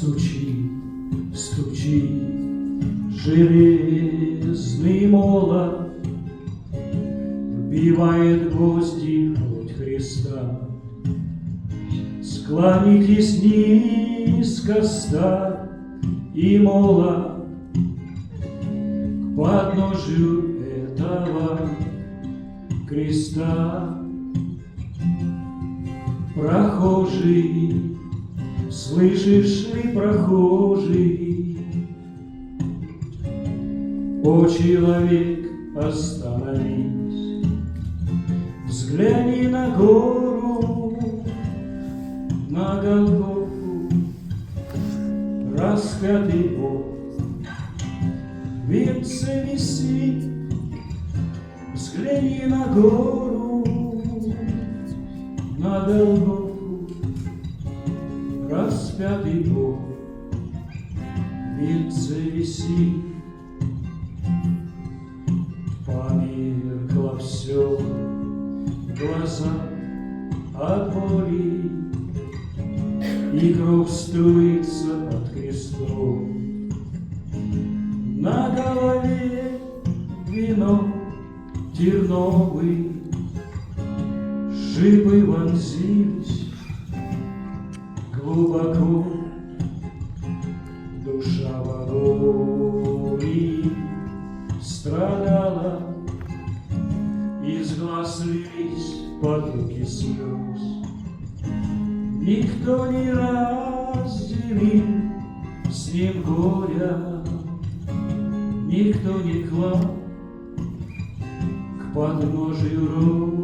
Стучит, стучит железный молот, вбивает гвозди в плоть Христа. Склонитесь низко стать и молот к подножию этого креста. Прохожий, слышишь ли, прохожий? О, человек, остановись, взгляни на гору, на Голгофу, распятый Бог в венце висит. Взгляни на гору, на Голгофу, распятый Бог в венце висит. Померкло все, глаза от боли, и кровь струится под крестом. На голове венок терновый, шипы вонзились глубоко. Душа в агонии страдала, из глаз лились потоки слез. Никто не разделил с ним горя, никто не клал к подножию роз.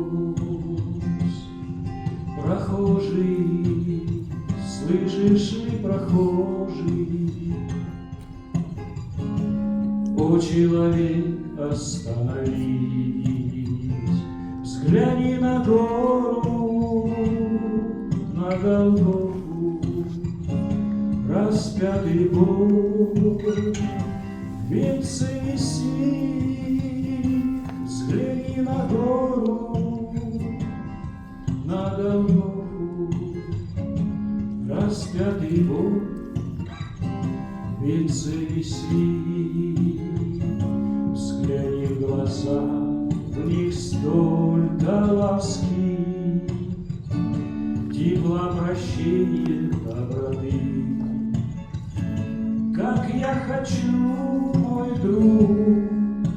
Прохожий, слышишь ли, прохожий? О, человек, остановись, взгляни на гору, на Голгофу, распятый Бог в венце висит. Взгляни на гору, на Голгофу, распятый Бог в венце висит. Взгляни в глаза, в них столько ласки, тепла, прощения, доброты. Как я хочу, мой друг,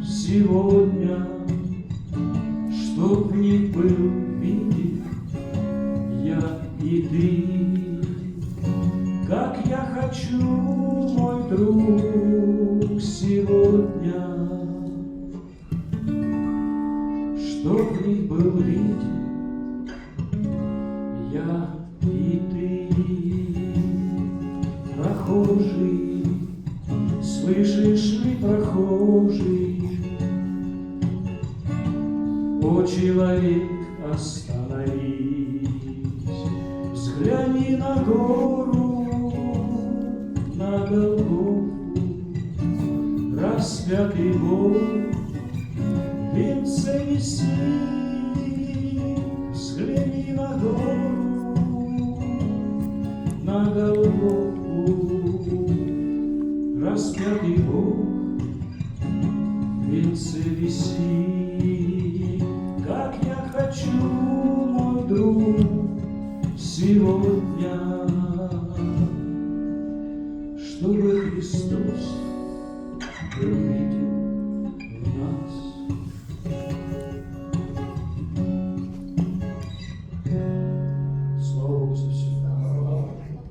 сегодня, чтоб в них был виден я и ты. Как я хочу, мой друг, сегодня, чтоб в них был виден я и ты. Прохожий, слышишь ли, прохожий? О, человек, остановись, взгляни на гору, на Голгофу, распятый Бог в венце висит. Взгляни на гору, на Голгофу, распятый Бог в венце висит. Как я хочу, мой друг, сегодня, чтобы Христос был виден